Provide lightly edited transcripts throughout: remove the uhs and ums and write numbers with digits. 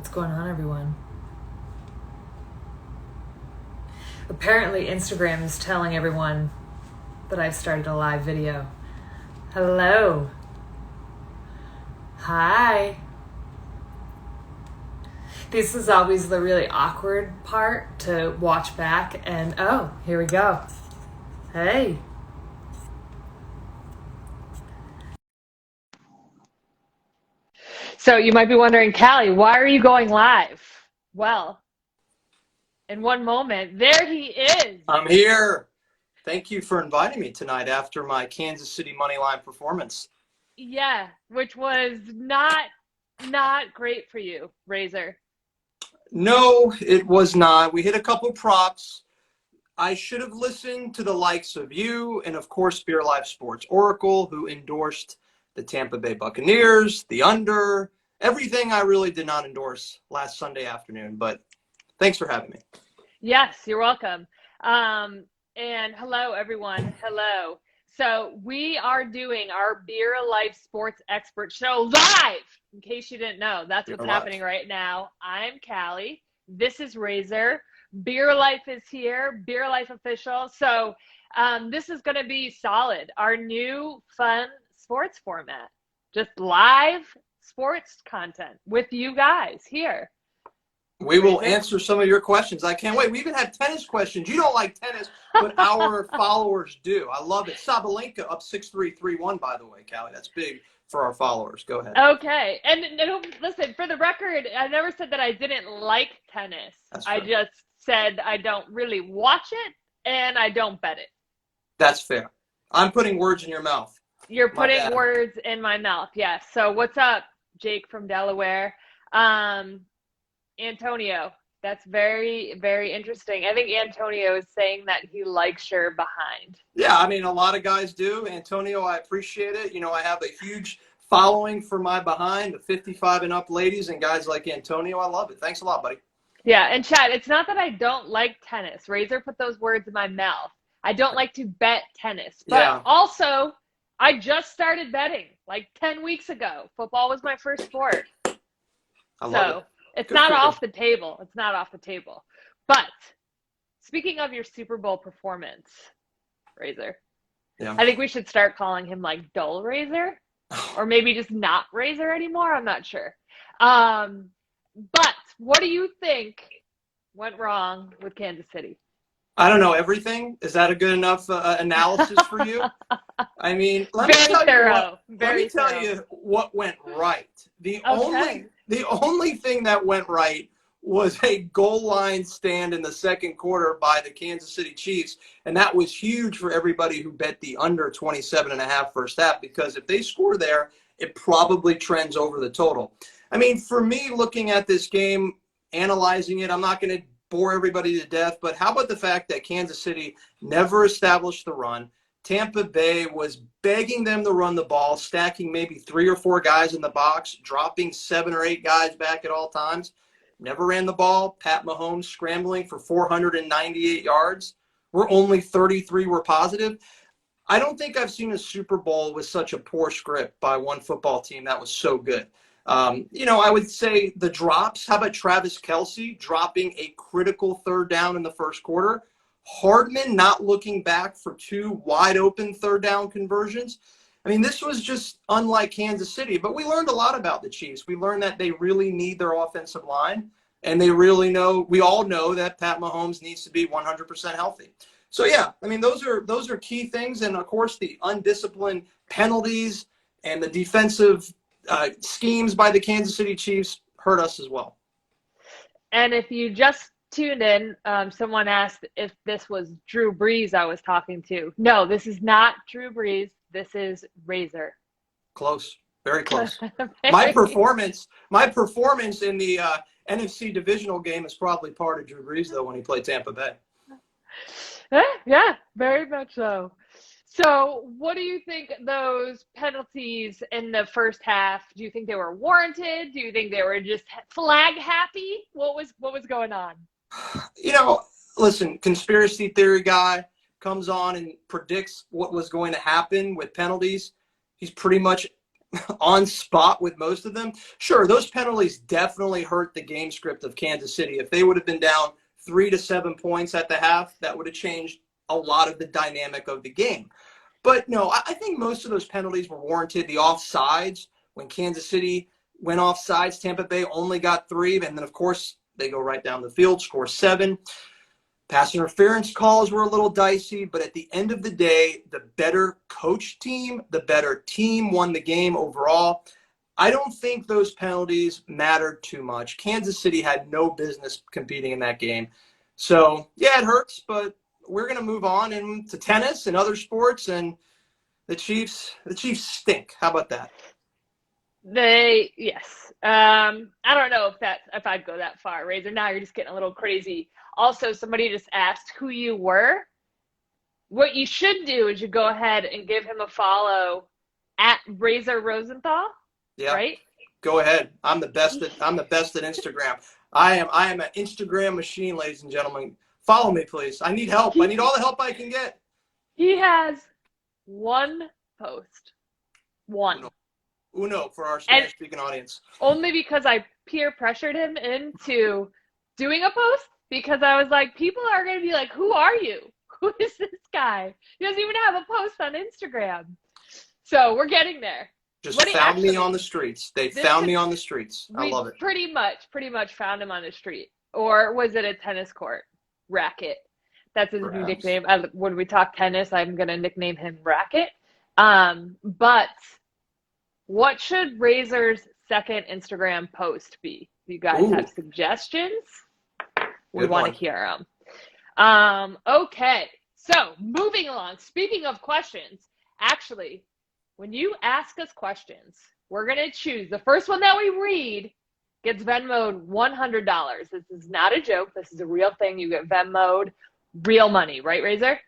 What's going on, everyone? Apparently, Instagram is telling everyone that I've started a live video. Hello. Hi. This is always the really awkward part to watch back, and oh, here we go. Hey. So you might be wondering, Callie, why are you going live? Well, in one moment, there he is. I'm here. Thank you for inviting me tonight after my Kansas City Moneyline performance. Yeah, which was not great for you, Razor. No, it was not. We hit a couple props. I should have listened to the likes of you and, of course, BeerLife Sports Oracle, who endorsed the Tampa Bay Buccaneers, the under, everything I really did not endorse last Sunday afternoon. But thanks for having me. Yes, you're welcome. And hello, everyone. Hello. So we are doing our BeerLife Sports Expert Show live. In case you didn't know, that's what's happening right now. I'm Callie. This is Razor. BeerLife is here. BeerLife official. So this is going to be solid. Our new fun sports format. Just live sports content with you guys here. We will answer some of your questions. I can't wait. We even have tennis questions. You don't like tennis, but our followers do. I love it. Sabalenka up 6-3, 3-1, by the way, Callie. That's big for our followers. Go ahead. Okay. And listen, for the record, I never said that I didn't like tennis. I just said I don't really watch it and I don't bet it. That's fair. I'm putting words in your mouth. You're putting words in my mouth, yes. So what's up, Jake from Delaware? Antonio, that's very, very interesting. I think Antonio is saying that he likes your behind. Yeah, I mean, a lot of guys do. Antonio, I appreciate it. You know, I have a huge following for my behind, the 55 and up ladies and guys like Antonio. I love it. Thanks a lot, buddy. Yeah, and Chad, it's not that I don't like tennis. Razor put those words in my mouth. I don't like to bet tennis. But also, I just started betting like 10 weeks ago. Football was my first sport. I love it. It's not off the table. It's not off the table. But speaking of your Super Bowl performance, Razor, I think we should start calling him like Dull Razor, or maybe just not Razor anymore. I'm not sure. But what do you think went wrong with Kansas City? I don't know. Everything? Is that a good enough analysis for you? I mean, let me tell you what went right. The only thing that went right was a goal line stand in the second quarter by the Kansas City Chiefs, and that was huge for everybody who bet the under 27.5 first half, because if they score there, it probably trends over the total. I mean, for me, looking at this game, analyzing it, I'm not going to bore everybody to death, but how about the fact that Kansas City never established the run? Tampa Bay was begging them to run the ball, stacking maybe 3 or 4 guys in the box, dropping 7 or 8 guys back at all times. Never ran the ball. Pat Mahomes scrambling for 498 yards. We're only 33 were positive. I don't think I've seen a Super Bowl with such a poor script by one football team that was so good. You know, I would say the drops. How about Travis Kelce dropping a critical third down in the first quarter? Hardman not looking back for 2 wide open third down conversions. I mean, this was just unlike Kansas City, but we learned a lot about the Chiefs. We learned that they really need their offensive line, and we all know that Pat Mahomes needs to be 100% healthy. So yeah, I mean, those are key things. And of course, the undisciplined penalties and the defensive schemes by the Kansas City Chiefs hurt us as well. And if you just tuned in, someone asked if this was Drew Brees I was talking to. No, this is not Drew Brees. This is Razor. Close, very close. My performance in the NFC divisional game is probably part of Drew Brees, though, when he played Tampa Bay. Yeah, very much so. So what do you think those penalties in the first half? Do you think they were warranted? Do you think they were just flag happy? What was going on? You know, listen, conspiracy theory guy comes on and predicts what was going to happen with penalties. He's pretty much on spot with most of them. Sure, those penalties definitely hurt the game script of Kansas City. If they would have been down 3 to 7 points at the half, that would have changed a lot of the dynamic of the game. But no, I think most of those penalties were warranted. The offsides, when Kansas City went offsides, Tampa Bay only got 3. And then, of course, they go right down the field, score 7. Pass interference calls were a little dicey, but at the end of the day, the better coach team, the better team won the game overall. I don't think those penalties mattered too much. Kansas City had no business competing in that game. So, yeah, it hurts, but we're going to move on into tennis and other sports, and the Chiefs stink. How about that? Yes. I don't know if I'd go that far, Razor. Now you're just getting a little crazy. Also, somebody just asked who you were. What you should do is you go ahead and give him a follow at Razor Rosenthal. Yeah. Right? Go ahead. I'm the best at Instagram. I am an Instagram machine, ladies and gentlemen. Follow me, please. I need help. I need all the help I can get. He has one post. One. Uno for our Spanish-speaking audience. Only because I peer pressured him into doing a post, because I was like, people are going to be like, who are you? Who is this guy? He doesn't even have a post on Instagram. So we're getting there. Just found me on the streets. They found me on the streets. I love it. Pretty much found him on the street. Or was it a tennis court? Racket. That's his new nickname. When we talk tennis, I'm going to nickname him Racket. But what should Razor's second Instagram post be? Do you guys have suggestions? We want to hear them. Okay. So moving along. Speaking of questions, actually, when you ask us questions, we're going to choose. The first one that we read gets Venmo'd $100. This is not a joke. This is a real thing. You get Venmo'd real money. Right, Razor?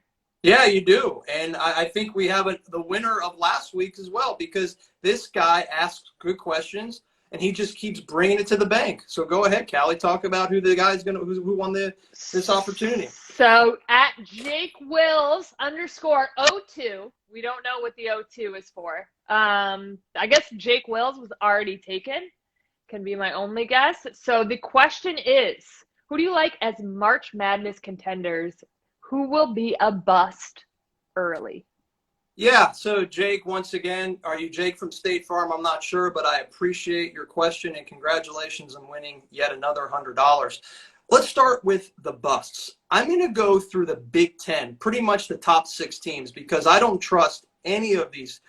Yeah, you do. And I think we have the winner of last week as well, because this guy asks good questions and he just keeps bringing it to the bank. So go ahead, Callie, talk about who the guy's who won this opportunity. So at Jake Wills _02, we don't know what the 02 is for. I guess Jake Wills was already taken. Can be my only guess. So the question is, who do you like as March Madness contenders? Who will be a bust early? Yeah, so Jake, once again, are you Jake from State Farm? I'm not sure, but I appreciate your question and congratulations on winning yet another $100. Let's start with the busts. I'm going to go through the Big Ten, pretty much the top 6 teams, because I don't trust any of these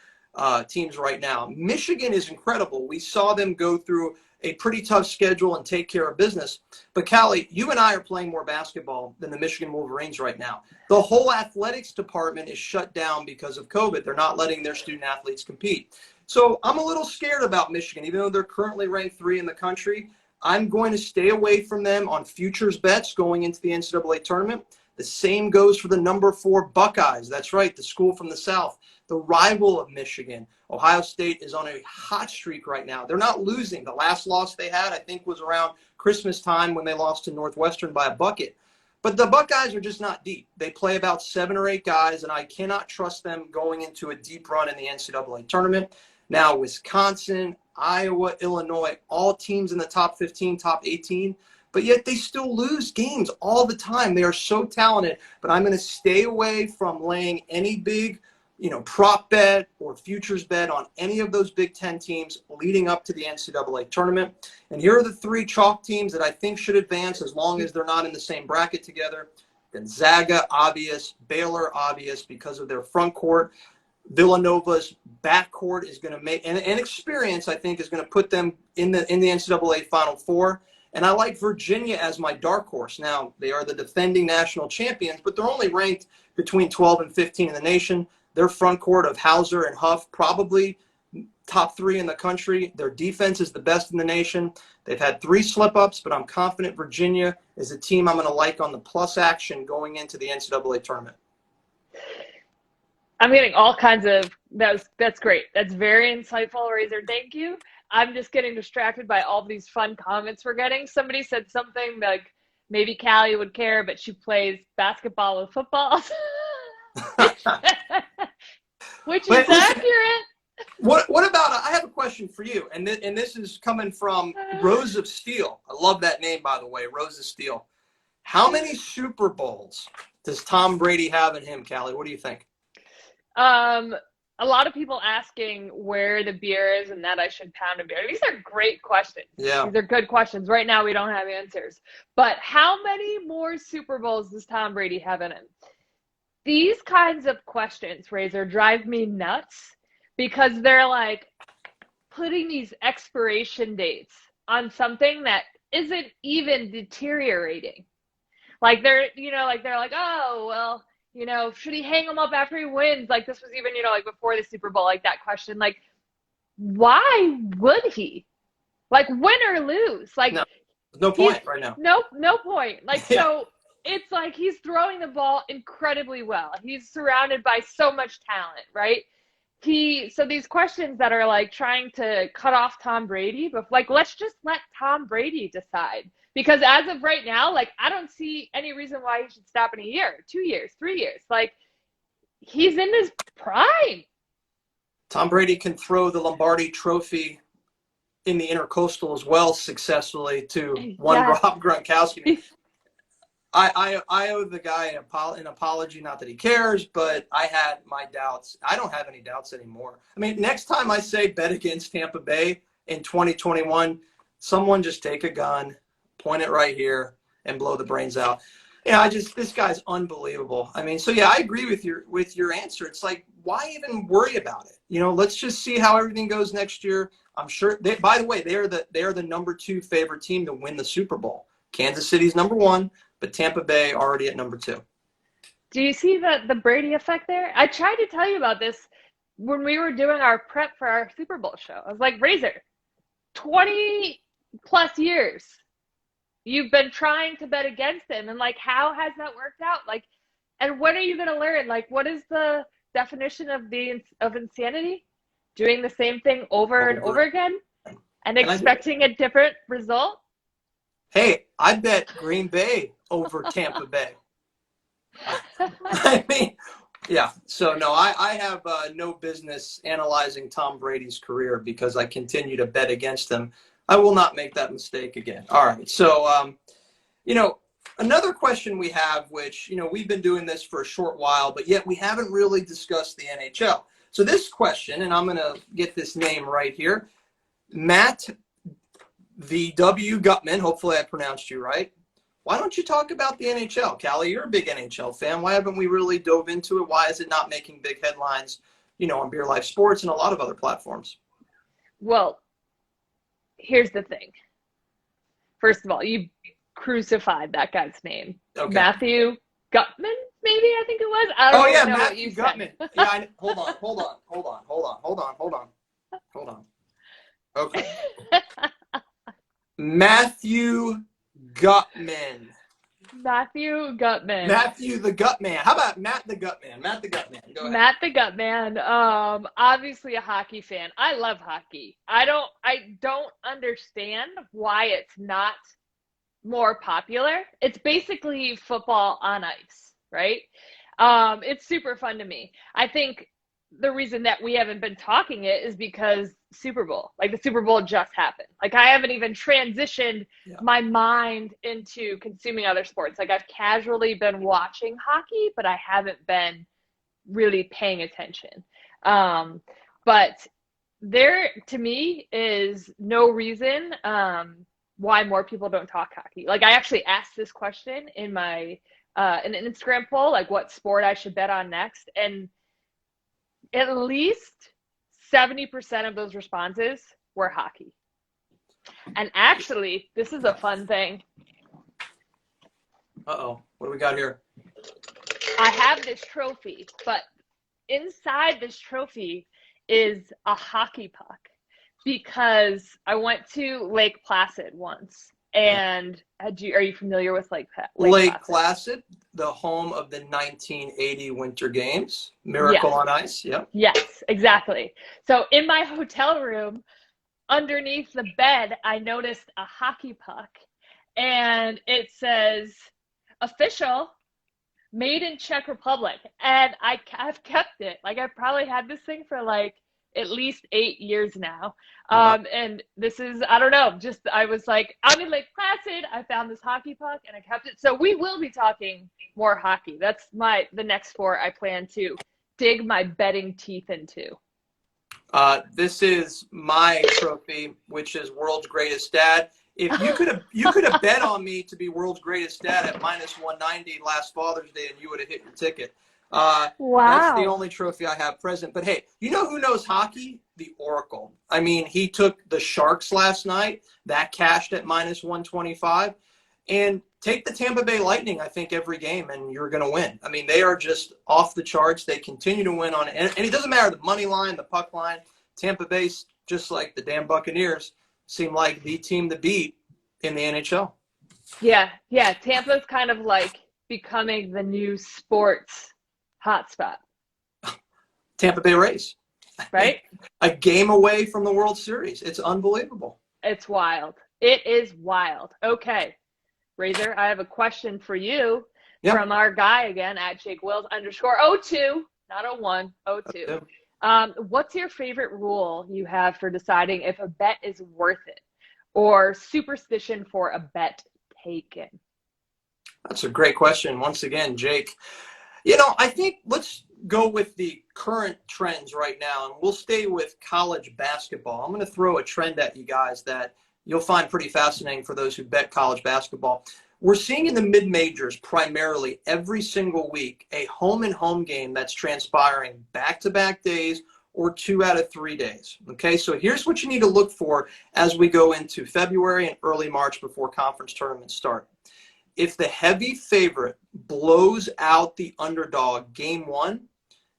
teams right now. Michigan is incredible. We saw them go through a pretty tough schedule and take care of business. But Callie, you and I are playing more basketball than the Michigan Wolverines right now. The whole athletics department is shut down because of COVID. They're not letting their student athletes compete. So I'm a little scared about Michigan, even though they're currently ranked 3 in the country. I'm going to stay away from them on futures bets going into the NCAA tournament. The same goes for the number 4 Buckeyes. That's right, the school from the South, the rival of Michigan. Ohio State is on a hot streak right now. They're not losing. The last loss they had, I think, was around Christmas time when they lost to Northwestern by a bucket. But the Buckeyes are just not deep. They play about 7 or 8 guys, and I cannot trust them going into a deep run in the NCAA tournament. Now, Wisconsin, Iowa, Illinois, all teams in the top 15, top 18, but yet they still lose games all the time. They are so talented, but I'm going to stay away from laying any big prop bet or futures bet on any of those Big Ten teams leading up to the NCAA tournament. And here are the 3 chalk teams that I think should advance as long as they're not in the same bracket together. Gonzaga, obvious. Baylor, obvious because of their front court. Villanova's backcourt is going to make, and experience, I think, is going to put them in the NCAA Final Four. And I like Virginia as my dark horse. Now, they are the defending national champions, but they're only ranked between 12 and 15 in the nation. Their front court of Hauser and Huff, probably top 3 in the country. Their defense is the best in the nation. They've had 3 slip-ups, but I'm confident Virginia is a team I'm going to like on the plus action going into the NCAA tournament. I'm getting all kinds of that's great. That's very insightful, Razor. Thank you. I'm just getting distracted by all these fun comments we're getting. Somebody said something like maybe Callie would care, but she plays basketball with football. Which is accurate. What about, I have a question for you, and this is coming from Rose of Steel. I love that name, by the way, Rose of Steel. How many Super Bowls does Tom Brady have in him, Callie? What do you think? A lot of people asking where the beer is and that I should pound a beer. These are great questions. Yeah. These are good questions. Right now, we don't have answers. But how many more Super Bowls does Tom Brady have in him? These kinds of questions, Razor, drive me nuts because they're like putting these expiration dates on something that isn't even deteriorating. Like they're like, oh, well, should he hang him up after he wins? Like this was even, like before the Super Bowl, like that question, like, why would he? Like win or lose? Like no point right now. No point. Like, yeah. So it's like he's throwing the ball incredibly well. He's surrounded by so much talent, right? So these questions that are like trying to cut off Tom Brady, but like, let's just let Tom Brady decide. Because as of right now, like, I don't see any reason why he should stop in a year, 2 years, 3 years. Like, he's in his prime. Tom Brady can throw the Lombardi Trophy in the Intercoastal as well successfully to one Rob Gronkowski. I owe the guy an apology, not that he cares, but I had my doubts. I don't have any doubts anymore. I mean, next time I say bet against Tampa Bay in 2021, someone just take a gun, point it right here, and blow the brains out. Yeah, this guy's unbelievable. I mean, so yeah, I agree with your answer. It's like, why even worry about it? Let's just see how everything goes next year. I'm sure. By the way, they are the number 2 favorite team to win the Super Bowl. Kansas City's number 1, but Tampa Bay already at number 2. Do you see the Brady effect there? I tried to tell you about this when we were doing our prep for our Super Bowl show. I was like, Razor, 20 plus years. You've been trying to bet against him, and like, how has that worked out? Like, and when are you going to learn? Like, what is the definition of insanity? Doing the same thing over and over again, and expecting a different result. Hey, I bet Green Bay over Tampa Bay. I mean, yeah. So no, I have no business analyzing Tom Brady's career because I continue to bet against him. I will not make that mistake again. All right. So, another question we have, which, we've been doing this for a short while, but yet we haven't really discussed the NHL. So this question, and I'm going to get this name right here, Matt the W. Gutman, hopefully I pronounced you right. Why don't you talk about the NHL? Callie, you're a big NHL fan. Why haven't we really dove into it? Why is it not making big headlines, on BeerLife Sports and a lot of other platforms? Well, here's the thing. First of all, you crucified that guy's name. Okay. Matthew Gutman, maybe I think it was. I don't know Matthew what you Gutman. said. Yeah, hold on. Okay. Matthew Gutman. Matthew Gutman. Matthew the Gutman. How about Matt the Gutman? Matt the Gutman. Go ahead. Matt the Gutman. Obviously a hockey fan. I love hockey. I don't understand why it's not more popular. It's basically football on ice, right? It's super fun to me. I think the reason that we haven't been talking it is because Super Bowl, like the Super Bowl just happened. Like I haven't even transitioned my mind into consuming other sports. Like I've casually been watching hockey, but I haven't been really paying attention. But there, to me, is no reason why more people don't talk hockey. Like I actually asked this question in my an Instagram poll, like what sport I should bet on next, and at least 70% of those responses were hockey. And actually, this is a fun thing. Uh-oh. What do we got here? I have this trophy, but inside this trophy is a hockey puck because I went to Lake Placid once. And are you familiar with Lake Placid, the home of the 1980 Winter Games, Miracle on Ice? Yep. Yes, exactly. So in my hotel room, underneath the bed, I noticed a hockey puck, and it says official, made in Czech Republic, and I've kept it. Like I probably had this thing for like at least 8 years now. Wow. And this is, I don't know, just I was like, I'm in Lake Placid. I found this hockey puck and I kept it. So we will be talking more hockey. That's the next sport I plan to dig my betting teeth into. This is my trophy, which is World's Greatest Dad. If you could have bet on me to be World's Greatest Dad at -190 last Father's Day, and you would have hit your ticket. Wow. That's the only trophy I have present. But hey, you know who knows hockey? The Oracle. I mean, he took the Sharks last night. That cashed at -125. And take the Tampa Bay Lightning, I think, every game, and you're going to win. I mean, they are just off the charts. They continue to win on it. And it doesn't matter the money line, the puck line. Tampa Bay's, just like the damn Buccaneers, seem like the team to beat in the NHL. Yeah. Tampa's kind of like becoming the new sports hotspot. Tampa Bay Rays. Right? A game away from the World Series. It's unbelievable. It's wild. It is wild. Okay. Razor, I have a question for you from our guy again at JakeWills_02, not 01, 02. What's your favorite rule you have for deciding if a bet is worth it, or superstition for a bet taken? That's a great question. Once again, Jake, you know, I think let's go with the current trends right now, and we'll stay with college basketball. I'm going to throw a trend at you guys that you'll find pretty fascinating for those who bet college basketball. We're seeing in the mid-majors primarily every single week a home-and-home game that's transpiring back-to-back days or 2 out of 3 days. Okay, so here's what you need to look for as we go into February and early March before conference tournaments start. If the heavy favorite blows out the underdog game 1,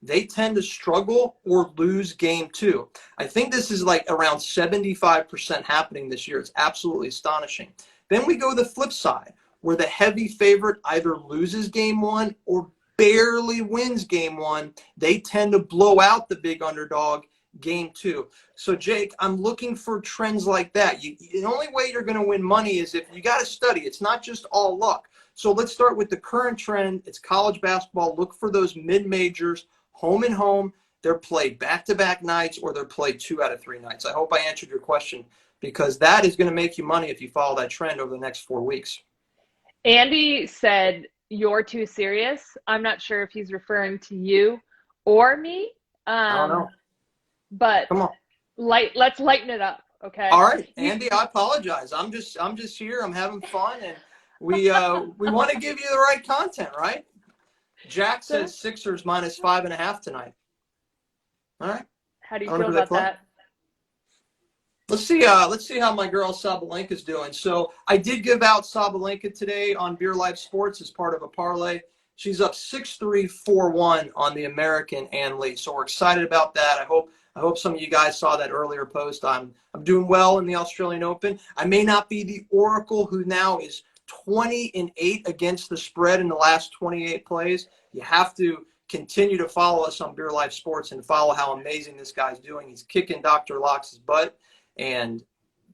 they tend to struggle or lose game 2. I think this is like around 75% happening this year. It's absolutely astonishing. Then we go the flip side, where the heavy favorite either loses game 1 or barely wins game 1. They tend to blow out the big underdog game 2. So, Jake, I'm looking for trends like that. The only way you're going to win money is if you got to study. It's not just all luck. So let's start with the current trend. It's college basketball. Look for those mid-majors, home and home. They're played back-to-back nights or they're played 2 out of 3 nights. I hope I answered your question, because that is going to make you money if you follow that trend over the next 4 weeks. Andy said, "You're too serious." I'm not sure if he's referring to you or me. I don't know. But come on, let's lighten it up, okay? All right, Andy, I apologize. I'm just here. I'm having fun, and we want to give you the right content, right? Jack says Sixers -5.5 tonight. All right. How do you feel about that? Let's see how my girl Sabalenka's doing. So I did give out Sabalenka today on BeerLife Sports as part of a parlay. She's up 6-3, 4-1 on the American Ann Lee. So we're excited about that. I hope some of you guys saw that earlier post. I'm doing well in the Australian Open. I may not be the Oracle who now is 20-8 against the spread in the last 28 plays. You have to continue to follow us on BeerLife Sports and follow how amazing this guy's doing. He's kicking Dr. Locke's butt.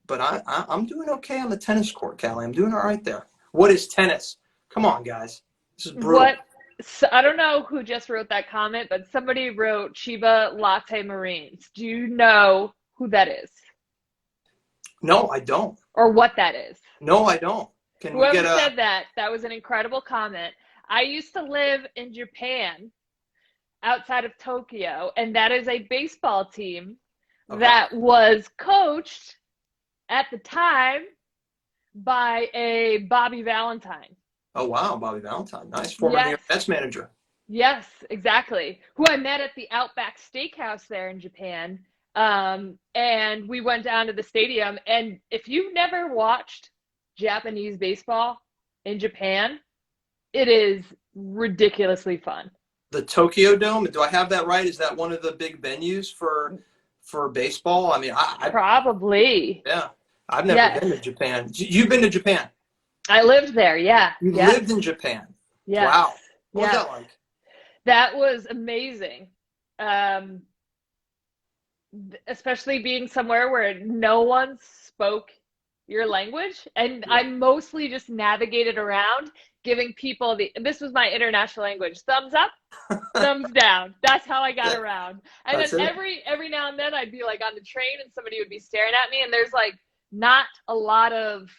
But I'm doing okay on the tennis court, Callie. I'm doing all right there. What is tennis? Come on, guys. This is brutal. So, I don't know who just wrote that comment, but somebody wrote Chiba Latte Marines. Do you know who that is? No, I don't. Or what that is? No, I don't. Whoever said that was an incredible comment. I used to live in Japan, outside of Tokyo, and that is a baseball team that was coached at the time by a Bobby Valentine. Oh, wow, Bobby Valentine. Nice. Former New York Mets manager. Yes, exactly. Who I met at the Outback Steakhouse there in Japan. And we went down to the stadium. And if you've never watched Japanese baseball in Japan, it is ridiculously fun. The Tokyo Dome, do I have that right? Is that one of the big venues for baseball? I mean, I probably. Yeah. I've never been to Japan. You've been to Japan? I lived there, yeah. You lived in Japan? Yes. Wow. What was that like? That was amazing. Especially being somewhere where no one spoke your language. And Yeah. I mostly just navigated around giving people this was my international language, thumbs up, thumbs down. That's how I got around. And then That's it. every now and then I'd be like on the train and somebody would be staring at me, and there's like not a lot of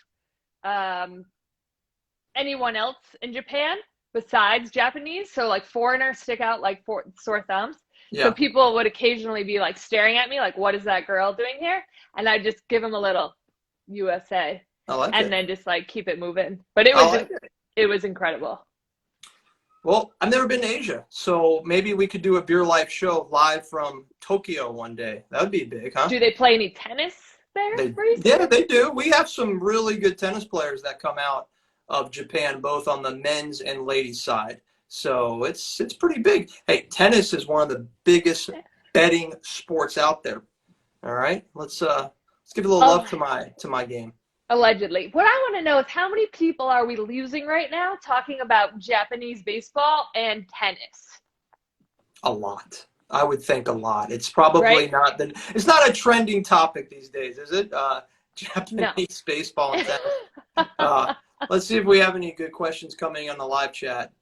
anyone else in Japan besides Japanese. So like foreigners stick out like sore thumbs. So Yeah. people would occasionally be like staring at me like, what is that girl doing here? And I just give them a little USA I like and it. then just like keep it moving. But it was incredible. Well, I've never been to Asia, so maybe we could do a BeerLife show live from Tokyo one day. That would be big, huh? Do they play any tennis there? Yeah, they do. We have some really good tennis players that come out of Japan, both on the men's and ladies' side. So it's pretty big. Hey, tennis is one of the biggest betting sports out there. All right, let's give a little love to my game. Allegedly. What I want to know is how many people are we losing right now talking about Japanese baseball and tennis? A lot. I would think a lot. It's probably not it's not a trending topic these days, is it? Japanese baseball and tennis. Let's see if we have any good questions coming on the live chat.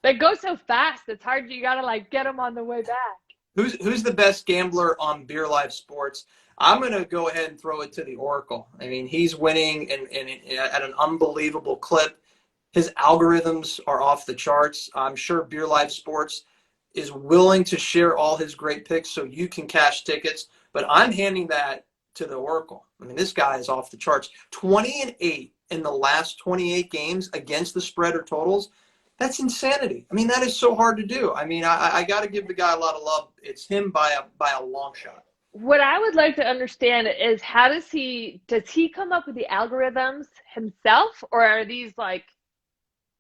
They go so fast. It's hard. You got to like get them on the way back. Who's the best gambler on BeerLife Sports? I'm going to go ahead and throw it to the Oracle. I mean, he's winning and at an unbelievable clip. His algorithms are off the charts. I'm sure BeerLife Sports is willing to share all his great picks so you can cash tickets, but I'm handing that to the Oracle. I mean, this guy is off the charts. 20-8 in the last 28 games against the spread or totals. That's insanity. I mean, that is so hard to do. I mean, I got to give the guy a lot of love. It's him by a long shot. What I would like to understand is does he come up with the algorithms himself, or are these like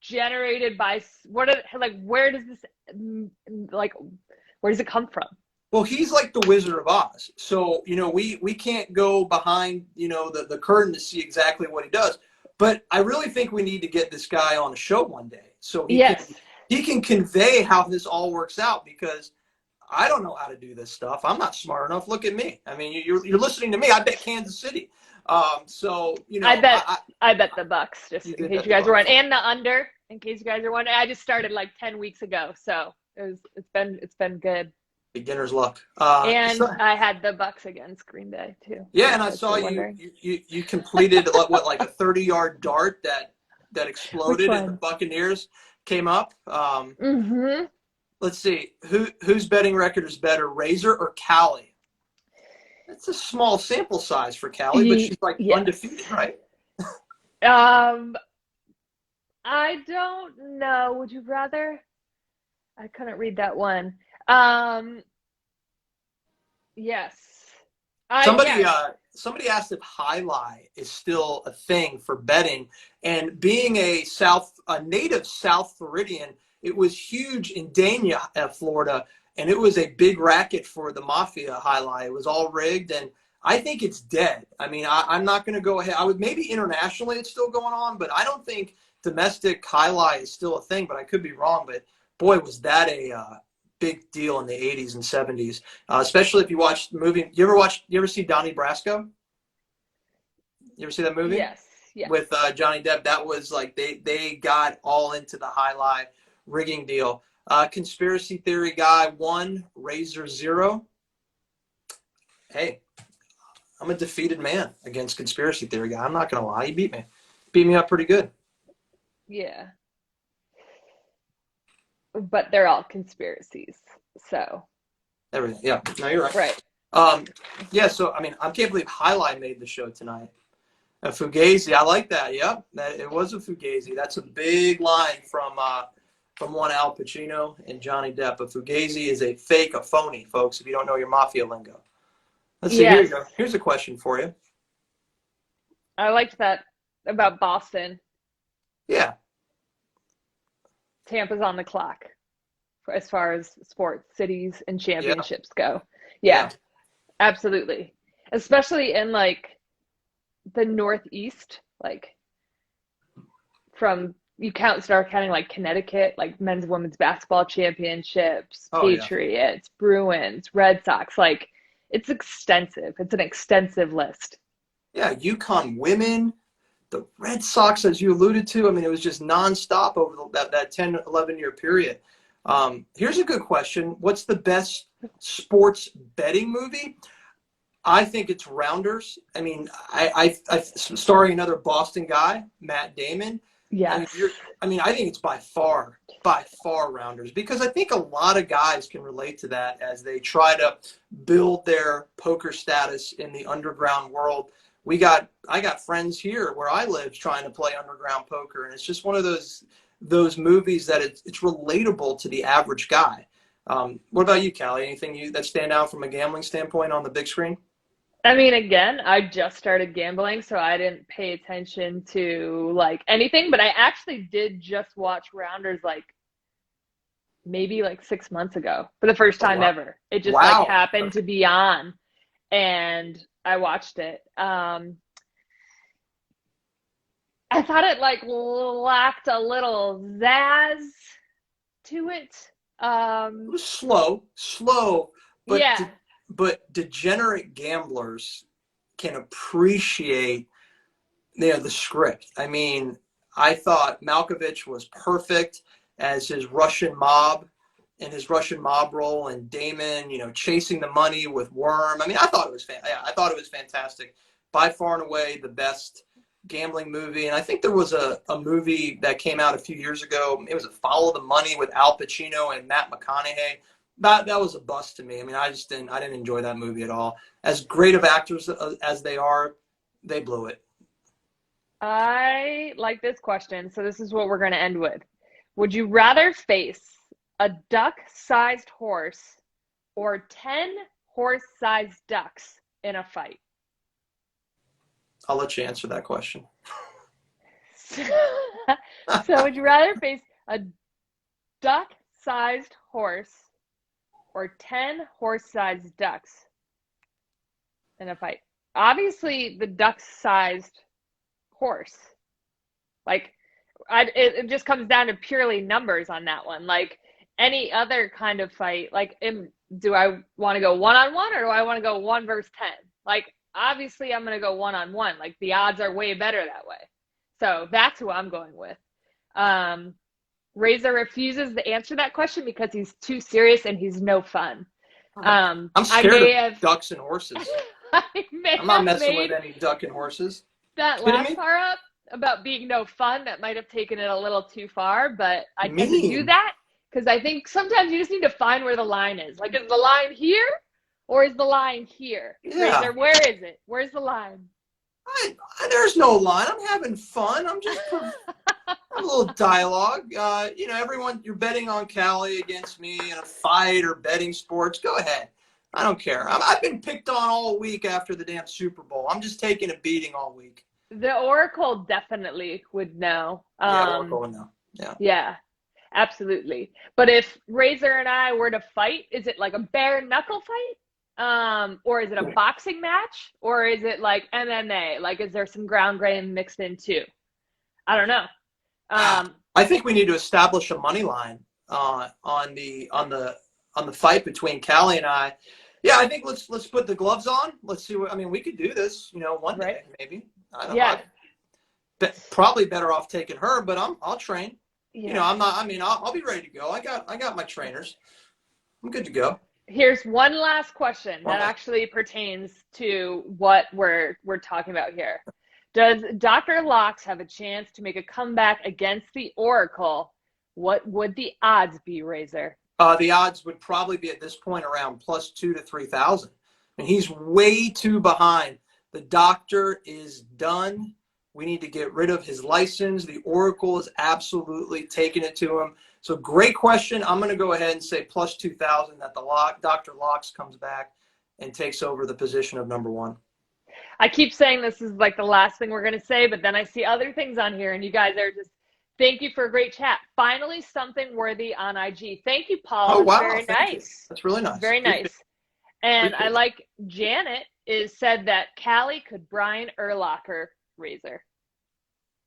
generated by where does it come from? Well, he's like the Wizard of Oz. So, we can't go behind, the curtain to see exactly what he does. But I really think we need to get this guy on a show one day so he can convey how this all works out, because I don't know how to do this stuff. I'm not smart enough. Look at me. I mean, you're listening to me. I bet Kansas City. I bet the Bucks, just in case you guys were wondering, and the under, in case you guys are wondering. I just started like 10 weeks ago, so it's been good. Beginner's luck. And I had the Bucks against Green Bay too. Yeah, and I saw you completed like a 30-yard dart that exploded and the Buccaneers came up. Let's see, whose betting record is better, Razor or Callie? That's a small sample size for Callie, but she's like undefeated, right? I don't know. Would you rather? I couldn't read that one. Yes. Somebody asked if highlight is still a thing for betting, and being a native South Floridian, it was huge in Dania, Florida, and it was a big racket for the mafia highlight. It was all rigged, and I think it's dead. I mean, I'm not going to go ahead. I would maybe internationally it's still going on, but I don't think domestic highlight is still a thing, but I could be wrong. But boy, was that a big deal in the 80s and 70s, especially if you watch the movie. You ever see Donnie Brasco? You ever see that movie? Yes. With Johnny Depp. That was like they got all into the highlight rigging deal. Conspiracy theory guy 1, Razor 0. Hey, I'm a defeated man against conspiracy theory guy. I'm not gonna lie, he beat me up pretty good. Yeah, but they're all conspiracies, so everything. Yeah, no, you're right. Right. Yeah. So I mean, I can't believe Highlight made the show tonight. A Fugazi, I like that. Yep, it was a Fugazi. That's a big line from one Al Pacino and Johnny Depp. A Fugazi is a fake, a phony, folks, if you don't know your mafia lingo. Let's see, here you go. Here's a question for you. I liked that about Boston. Yeah. Tampa's on the clock as far as sports, cities, and championships go. Yeah, absolutely. Especially in like the Northeast, like start counting like Connecticut, like men's and women's basketball championships, Patriots, Bruins, Red Sox. Like it's extensive. It's an extensive list. Yeah, UConn women, the Red Sox, as you alluded to. I mean, it was just nonstop over that 10, 11-year period. Here's a good question. What's the best sports betting movie? I think it's Rounders. I mean, I starring another Boston guy, Matt Damon. Yes. I mean, I think it's by far Rounders, because I think a lot of guys can relate to that as they try to build their poker status in the underground world. I got friends here where I live trying to play underground poker, and it's just one of those movies that it's relatable to the average guy. What about you, Callie? Anything that stand out from a gambling standpoint on the big screen? I mean, again, I just started gambling, so I didn't pay attention to like anything, but I actually did just watch Rounders like maybe like 6 months ago for the first Oh, time wow. ever. It just like Wow. happened to be on and I watched it. I thought it like lacked a little zazz to it. It was slow, but Yeah. but degenerate gamblers can appreciate, you know, the script. I mean, I thought Malkovich was perfect as his Russian mob in his Russian mob role, and Damon, you know, chasing the money with Worm. I mean, I thought it was I thought it was fantastic. By far and away the best gambling movie. And I think there was a movie that came out a few years ago. It was a Follow the Money with Al Pacino and Matt McConaughey. That was a bust to me. I mean, I didn't enjoy that movie at all. As great of actors as they are, they blew it. I like this question, so this is what we're going to end with. Would you rather face a duck-sized horse or 10 horse-sized ducks in a fight? I'll let you answer that question. So would you rather face a duck-sized horse or 10 horse-sized ducks in a fight? Obviously, the duck-sized horse. Like, it just comes down to purely numbers on that one. Like, any other kind of fight, like, do I want to go one-on-one or do I want to go 1 versus 10? Like, obviously, I'm going to go one-on-one. Like, the odds are way better that way. So that's who I'm going with. Razor refuses to answer that question because he's too serious and he's no fun. I'm scared of ducks and horses. I'm not messing with any duck and horses. That last part up about being no fun, that might have taken it a little too far, but I tend to do that because I think sometimes you just need to find where the line is. Like, is the line here or is the line here? Yeah. Razor, where is it? Where's the line? There's no line. I'm having fun. I'm just a little dialogue. You know, everyone, you're betting on Callie against me in a fight or betting sports. Go ahead. I don't care. I've been picked on all week after the damn Super Bowl. I'm just taking a beating all week. The Oracle definitely would know. Yeah, Oracle would know. Yeah. Yeah, absolutely. But if Razor and I were to fight, is it like a bare knuckle fight? Or is it a boxing match? Or is it like MMA? Like, is there some ground game mixed in too? I don't know. I think we need to establish a money line on the fight between Callie and I. Yeah, I think let's put the gloves on. Let's see what, I mean, we could do this, you know, one day maybe. I don't know. Probably better off taking her, but I'll train. Yeah. You know, I'll be ready to go. I got my trainers. I'm good to go. Here's one last question that actually pertains to what we're talking about here. Does Dr. Locks have a chance to make a comeback against the Oracle? What would the odds be, Razor? The odds would probably be at this point around +2,000 to 3,000. And he's way too behind. The doctor is done. We need to get rid of his license. The Oracle is absolutely taking it to him. So great question. I'm going to go ahead and say +2,000 that Dr. Locks comes back and takes over the position of number 1. I keep saying this is like the last thing we're going to say, but then I see other things on here, and you guys are just, thank you for a great chat. Finally, something worthy on IG. Thank you, Paul. Oh, wow. Very nice. That's really nice. Very nice. And I like Janet said that Callie could Brian Urlacher Razor.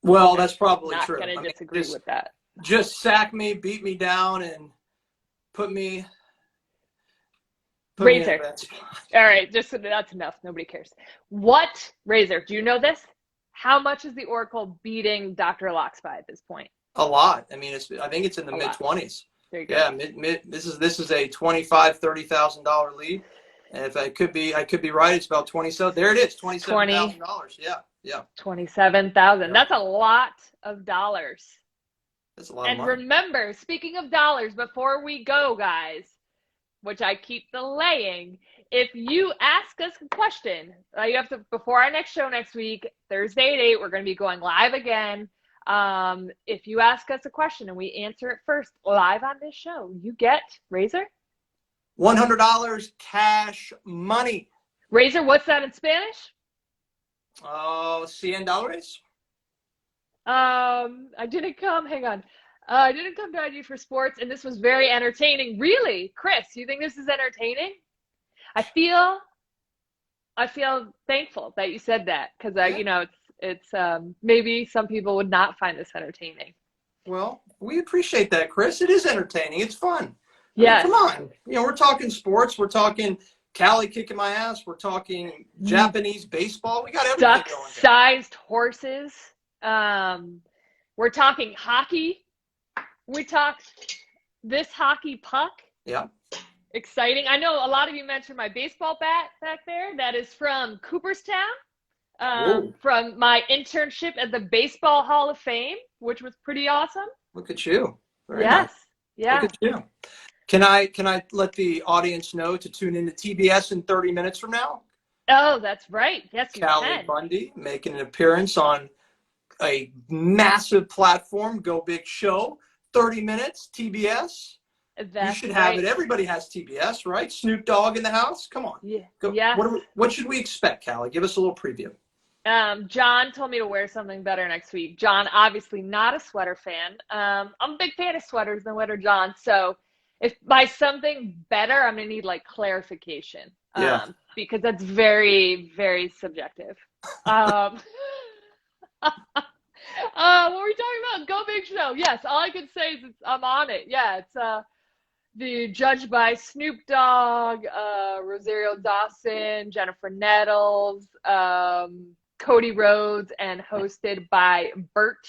Well, that's probably true. Not going to disagree with that. Just sack me, beat me down, and put me Put me in a Razor. bad spot. All right, just that's enough. Nobody cares. What, Razor, do you know this? How much is the Oracle beating Dr. Locks by at this point? A lot. I mean, I think it's in the A mid lot. 20s. There you go. Yeah, this is a $25,000-$30,000 lead. And if I could be right, it's about 20. So there it is, $27,000. Yeah. 27,000. Yeah. That's a lot of dollars. That's a lot of And money. remember, speaking of dollars, before we go, guys, which I keep delaying, if you ask us a question, you have to, before our next show next week, Thursday at 8, we're going to be going live again. If you ask us a question and we answer it first live on this show, you get, Razor? $100 cash money. Razor, what's that in Spanish? $100. I didn't come, hang on. I didn't come to ID for sports, and this was very entertaining. Really? Chris, you think this is entertaining? I feel thankful that you said that, because it's maybe some people would not find this entertaining. Well, we appreciate that, Chris. It is entertaining. It's fun. Yes. I mean, come on. We're talking sports. We're talking Callie kicking my ass. We're talking Japanese baseball. We got everything going. Duck-sized horses. We're talking hockey. We talked this hockey puck. Yeah. Exciting. I know a lot of you mentioned my baseball bat back there. That is from Cooperstown, from my internship at the Baseball Hall of Fame, which was pretty awesome. Look at you. Very yes. Nice. Yeah. Look at you. Can I let the audience know to tune into TBS in 30 minutes from now? Oh, that's right. Yes, you Callie can. Bundy making an appearance on a massive platform, Go Big Show, 30 minutes, TBS. That's you should have it. Everybody has TBS, right? Snoop Dogg in the house. Come on. Yeah. Go. Yes. What should we expect, Callie? Give us a little preview. John told me to wear something better next week. John, obviously not a sweater fan. I'm a big fan of sweaters than winter, John. So if by something better, I'm going to need like clarification. Yeah. Because that's very, very subjective. What were we talking about? Go Big Show. Yes, all I can say is I'm on it. Yeah, it's the judged by Snoop Dogg, Rosario Dawson, Jennifer Nettles, Cody Rhodes, and hosted by Bert.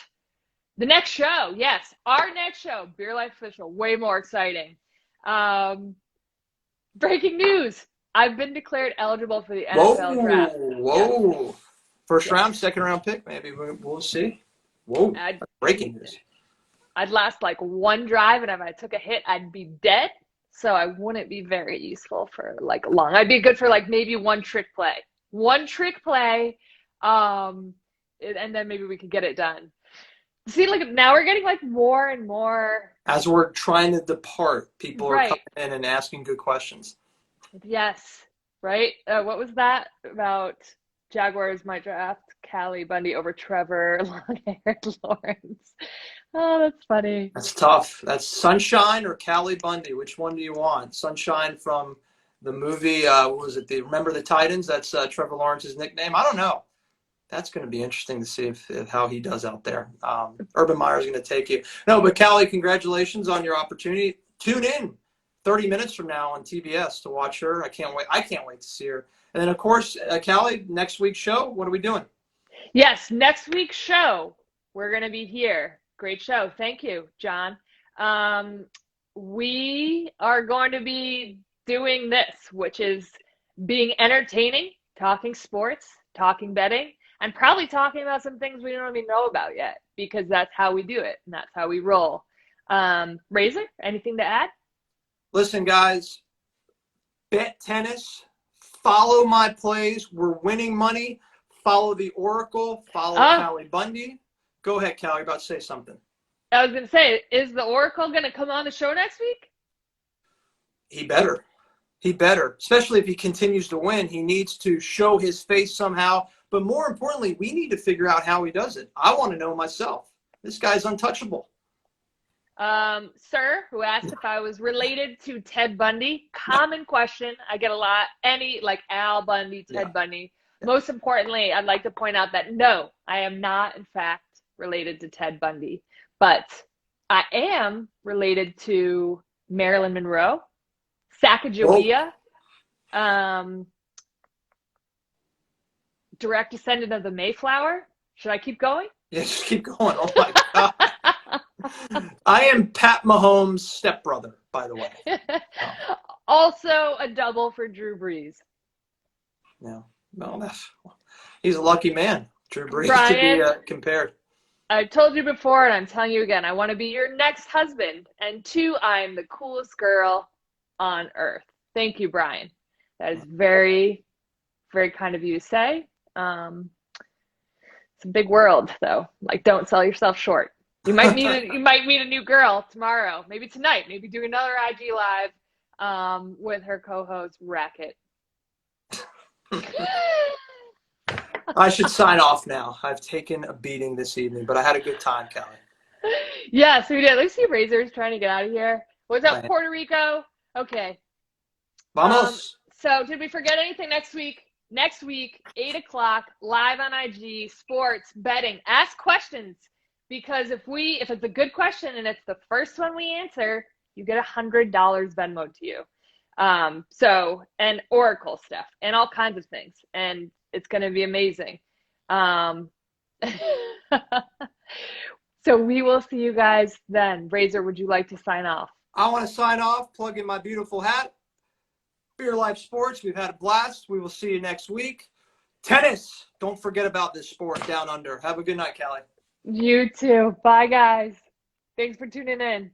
The next show, yes, our next show, BeerLife Official, way more exciting. Breaking news. I've been declared eligible for the NFL draft. Whoa. Yes. First round, second round pick, maybe. We'll see. Whoa. Breaking news. I'd last like one drive, and if I took a hit, I'd be dead. So I wouldn't be very useful for like long. I'd be good for like maybe one trick play. And then maybe we could get it done. See, like now we're getting like more and more. As we're trying to depart, people are coming in and asking good questions. Yes, right. What was that about? Jaguars might draft Callie Bundy over Trevor long-haired Lawrence. Oh, that's funny. That's tough. That's Sunshine or Callie Bundy. Which one do you want? Sunshine from the movie, what was it? Remember the Titans? That's Trevor Lawrence's nickname. I don't know. That's going to be interesting to see if how he does out there. Urban Meyer's going to take you. No, but Callie, congratulations on your opportunity. Tune in 30 minutes from now on TBS to watch her. I can't wait to see her. And then, of course, Callie, next week's show, what are we doing? Yes, next week's show, we're going to be here. Great show. Thank you, John. We are going to be doing this, which is being entertaining, talking sports, talking betting, and probably talking about some things we don't even know about yet, because that's how we do it, and that's how we roll. Razor, anything to add? Listen, guys, bet tennis. Follow my plays. We're winning money. Follow the Oracle. Follow Callie Bundy. Go ahead, Callie. You're about to say something. I was going to say, is the Oracle going to come on the show next week? He better. He better. Especially if he continues to win. He needs to show his face somehow. But more importantly, we need to figure out how he does it. I want to know myself. This guy's untouchable. Sir, who asked if I was related to Ted Bundy. Common question. I get a lot. Like Al Bundy, Ted Bundy. Most importantly, I'd like to point out that no, I am not, in fact, related to Ted Bundy. But I am related to Marilyn Monroe, Sacagawea, Direct descendant of the Mayflower. Should I keep going? Yeah, just keep going. Oh my God. I am Pat Mahomes' stepbrother, by the way. Oh. Also a double for Drew Brees. No, he's a lucky man, Drew Brees, Brian, to be compared. I've told you before, and I'm telling you again, I want to be your next husband. And 2, I'm the coolest girl on earth. Thank you, Brian. That is very, very kind of you to say. It's a big world, though. Like, don't sell yourself short. You might meet a new girl tomorrow, maybe tonight, maybe do another IG live with her co-host Racket. I should sign off now. I've taken a beating this evening, but I had a good time, Callie. Yes, we did. Let's see Razor's trying to get out of here. What's up, Puerto Rico? Okay. Vamos. So did we forget anything next week? Next week, 8 o'clock, live on IG, sports, betting. Ask questions, because if it's a good question and it's the first one we answer, you get $100 Venmo to you. And Oracle stuff and all kinds of things. And it's going to be amazing. So we will see you guys then. Razor, would you like to sign off? I want to sign off, plug in my beautiful hat. BeerLife Sports, we've had a blast. We will see you next week. Tennis, don't forget about this sport down under. Have a good night, Callie. You too. Bye, guys. Thanks for tuning in.